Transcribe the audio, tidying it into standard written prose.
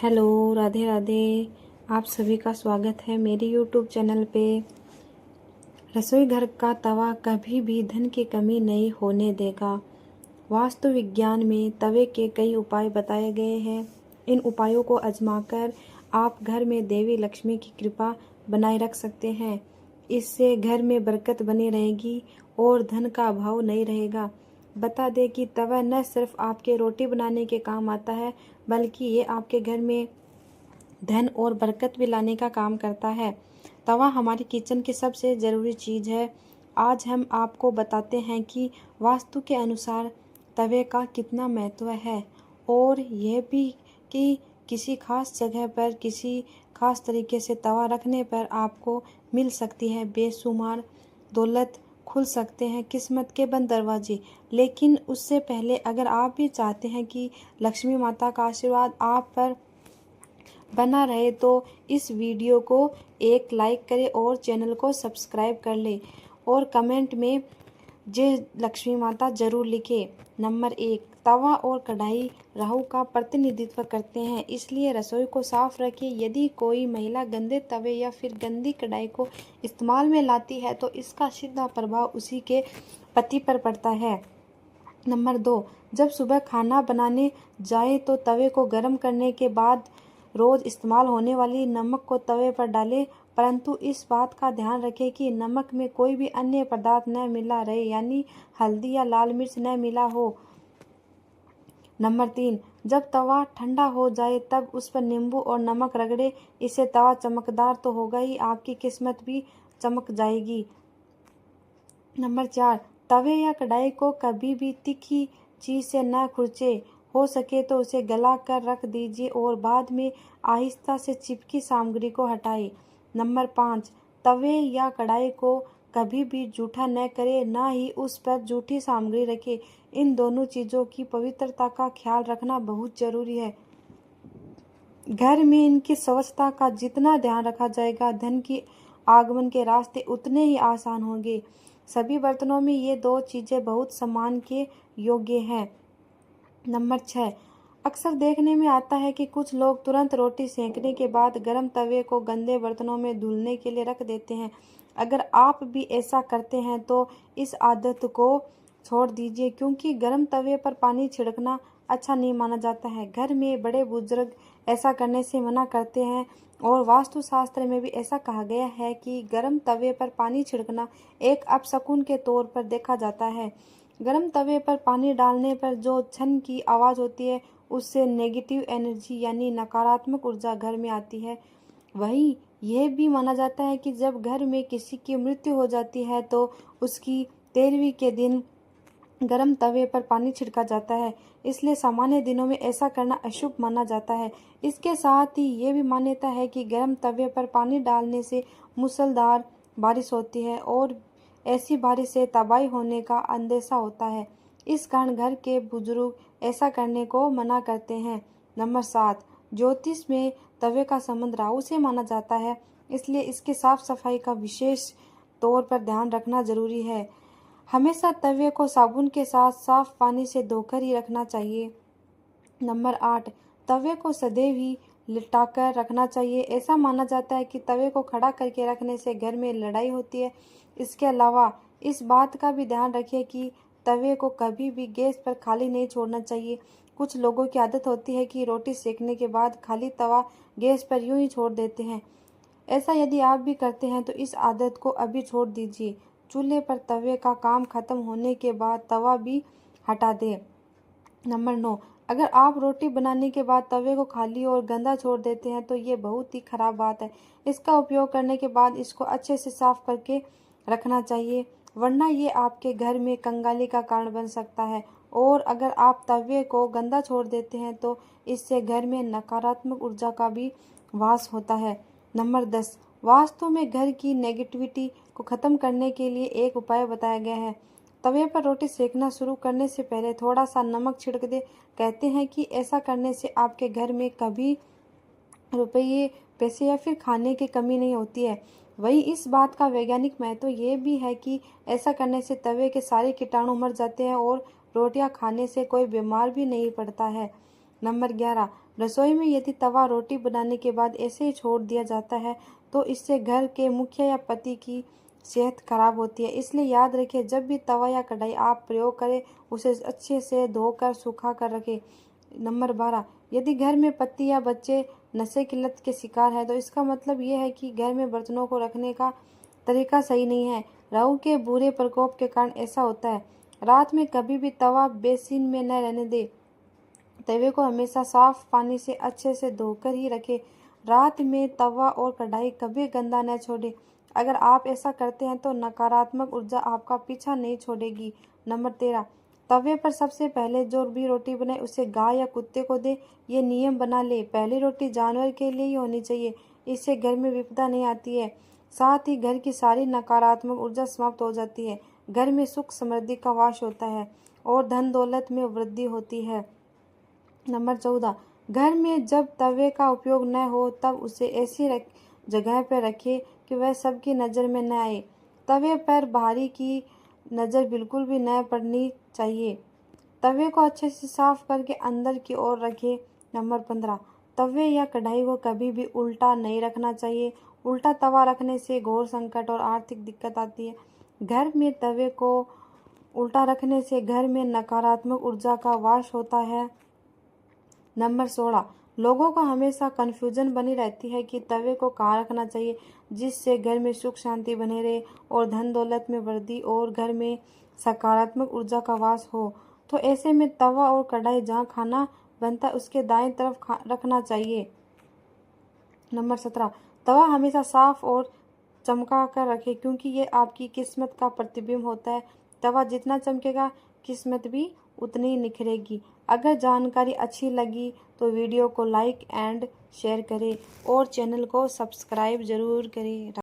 Hello, Radhe Radhe. आप सभी का स्वागत है मेरे यूट्यूब चैनल पे। रसोई घर का तवा कभी भी धन की कमी नहीं होने देगा। वास्तु विज्ञान में तवे के कई उपाय बताए गए हैं। इन उपायों को आजमाकर आप घर में देवी लक्ष्मी की कृपा बनाए रख सकते हैं। इससे घर में बरकत बनी रहेगी और धन का अभाव नहीं रहेगा। बता दें कि तवा न सिर्फ आपके रोटी बनाने के काम आता है, बल्कि ये आपके घर में धन और बरकत भी लाने का काम करता है। तवा हमारी किचन की सबसे ज़रूरी चीज़ है। आज हम आपको बताते हैं कि वास्तु के अनुसार तवे का कितना महत्व है, और यह भी कि किसी खास जगह पर किसी खास तरीके से तवा रखने पर आपको मिल सकती है बेशुमार दौलत, खुल सकते हैं किस्मत के बंद दरवाजे। लेकिन उससे पहले अगर आप भी चाहते हैं कि लक्ष्मी माता का आशीर्वाद आप पर बना रहे तो इस वीडियो को एक लाइक करें और चैनल को सब्सक्राइब कर लें और कमेंट में जय लक्ष्मी माता जरूर लिखें। नंबर 1, तवा और कढ़ाई राहु का प्रतिनिधित्व करते हैं, इसलिए रसोई को साफ रखें। यदि कोई महिला गंदे तवे या फिर गंदी कढ़ाई को इस्तेमाल में लाती है तो इसका सीधा प्रभाव उसी के पति पर पड़ता है। नंबर 2, जब सुबह खाना बनाने जाए तो तवे को गर्म करने के बाद रोज़ इस्तेमाल होने वाली नमक को तवे पर डालें, परंतु इस बात का ध्यान रखें कि नमक में कोई भी अन्य पदार्थ न मिला रहे, यानी हल्दी या लाल मिर्च न मिला हो। नंबर 3, जब तवा ठंडा हो जाए तब उस पर नींबू और नमक रगड़े। इससे तवा चमकदार तो होगा ही, आपकी किस्मत भी चमक जाएगी। नंबर 4, तवे या कढ़ाई को कभी भी तीखी चीज़ से न खुरचे। हो सके तो उसे गला कर रख दीजिए और बाद में आहिस्ता से चिपकी सामग्री को हटाएं। नंबर 5, तवे या कढ़ाई को कभी भी जूठा न करें, ना ही उस पर जूठी सामग्री रखें। इन दोनों चीज़ों की पवित्रता का ख्याल रखना बहुत ज़रूरी है। घर में इनकी स्वच्छता का जितना ध्यान रखा जाएगा, धन की आगमन के रास्ते उतने ही आसान होंगे। सभी बर्तनों में ये दो चीज़ें बहुत सम्मान के योग्य हैं। नंबर 6, अक्सर देखने में आता है कि कुछ लोग तुरंत रोटी सेंकने के बाद गर्म तवे को गंदे बर्तनों में धुलने के लिए रख देते हैं। अगर आप भी ऐसा करते हैं तो इस आदत को छोड़ दीजिए, क्योंकि गर्म तवे पर पानी छिड़कना अच्छा नहीं माना जाता है। घर में बड़े बुजुर्ग ऐसा करने से मना करते हैं और वास्तुशास्त्र में भी ऐसा कहा गया है कि गर्म तवे पर पानी छिड़कना एक अपशकुन के तौर पर देखा जाता है। गर्म तवे पर पानी डालने पर जो छन की आवाज़ होती है, उससे नेगेटिव एनर्जी यानी नकारात्मक ऊर्जा घर में आती है। वहीं यह भी माना जाता है कि जब घर में किसी की मृत्यु हो जाती है तो उसकी 13वीं के दिन गर्म तवे पर पानी छिड़का जाता है, इसलिए सामान्य दिनों में ऐसा करना अशुभ माना जाता है। इसके साथ ही ये भी मान्यता है कि गर्म तवे पर पानी डालने से मूसलाधार बारिश होती है और ऐसी बारिश से तबाही होने का अंदेशा होता है। इस कारण घर के बुजुर्ग ऐसा करने को मना करते हैं। नंबर 7, ज्योतिष में तवे का संबंध राहु से माना जाता है, इसलिए इसकी साफ सफाई का विशेष तौर पर ध्यान रखना जरूरी है। हमेशा तवे को साबुन के साथ साफ पानी से धोकर ही रखना चाहिए। नंबर 8, तवे को सदैव ही लिटाकर रखना चाहिए। ऐसा माना जाता है कि तवे को खड़ा करके रखने से घर में लड़ाई होती है। इसके अलावा इस बात का भी ध्यान रखें कि तवे को कभी भी गैस पर खाली नहीं छोड़ना चाहिए। कुछ लोगों की आदत होती है कि रोटी सेकने के बाद खाली तवा गैस पर यूं ही छोड़ देते हैं। ऐसा यदि आप भी करते हैं तो इस आदत को अभी छोड़ दीजिए। चूल्हे पर तवे का काम खत्म होने के बाद तवा भी हटा दें। नंबर 9, अगर आप रोटी बनाने के बाद तवे को खाली और गंदा छोड़ देते हैं तो ये बहुत ही खराब बात है। इसका उपयोग करने के बाद इसको अच्छे से साफ करके रखना चाहिए, वरना ये आपके घर में कंगाली का कारण बन सकता है। और अगर आप तवे को गंदा छोड़ देते हैं तो इससे घर में नकारात्मक ऊर्जा का भी वास होता है। नंबर 10, वास्तु में घर की नेगेटिविटी को ख़त्म करने के लिए एक उपाय बताया गया है। तवे पर रोटी सेकना शुरू करने से पहले थोड़ा सा नमक छिड़क दे। कहते हैं कि ऐसा करने से आपके घर में कभी रुपये, पैसे या फिर खाने की कमी नहीं होती है। वहीं इस बात का वैज्ञानिक महत्व ये भी है कि ऐसा करने से तवे के सारे कीटाणु मर जाते हैं और रोटियां खाने से कोई बीमार भी नहीं पड़ता है। नंबर 11, रसोई में यदि तवा रोटी बनाने के बाद ऐसे ही छोड़ दिया जाता है तो इससे घर के मुखिया या पति की सेहत खराब होती है। इसलिए याद रखें, जब भी तवा या कढ़ाई आप प्रयोग करें उसे अच्छे से धोकर सुखा कर रखें। नंबर 12, यदि घर में पति या बच्चे नशे की लत के शिकार है तो इसका मतलब ये है कि घर में बर्तनों को रखने का तरीका सही नहीं है। राहु के बुरे प्रकोप के कारण ऐसा होता है। रात में कभी भी तवा बेसिन में न रहने दे। तवे को हमेशा साफ पानी से अच्छे से धोकर ही रखें। रात में तवा और कढ़ाई कभी गंदा न छोड़े। अगर आप ऐसा करते हैं तो नकारात्मक ऊर्जा आपका पीछा नहीं छोड़ेगी। नंबर 13, तवे पर सबसे पहले जो भी रोटी बने उसे गाय या कुत्ते को दे। ये नियम बना ले, पहली रोटी जानवर के लिए ही होनी चाहिए। इससे घर में विपदा नहीं आती है, साथ ही घर की सारी नकारात्मक ऊर्जा समाप्त हो जाती है। घर में सुख समृद्धि का वास होता है और धन दौलत में वृद्धि होती है। नंबर 14, घर में जब तवे का उपयोग न हो तब उसे ऐसी जगह पर रखें कि वह सबकी नज़र में न आए। तवे पर बाहरी की नज़र बिल्कुल भी न पड़नी चाहिए। तवे को अच्छे से साफ करके अंदर की ओर रखें। नंबर 15, तवे या कढ़ाई को कभी भी उल्टा नहीं रखना चाहिए। उल्टा तवा रखने से घोर संकट और आर्थिक दिक्कत आती है। घर में तवे को उल्टा रखने से घर में नकारात्मक ऊर्जा का वास होता है। नंबर 16, लोगों को हमेशा कन्फ्यूजन बनी रहती है कि तवे को कहाँ रखना चाहिए जिससे घर में सुख शांति बने रहे और धन दौलत में वृद्धि और घर में सकारात्मक ऊर्जा का वास हो। तो ऐसे में तवा और कढ़ाई जहाँ खाना बनता है उसके दाएं तरफ रखना चाहिए। नंबर 17, तवा हमेशा साफ और चमका कर रखें क्योंकि ये आपकी किस्मत का प्रतिबिंब होता है। तवा जितना चमकेगा किस्मत भी उतनी निखरेगी। अगर जानकारी अच्छी लगी तो वीडियो को लाइक एंड शेयर करें और चैनल को सब्सक्राइब ज़रूर करें।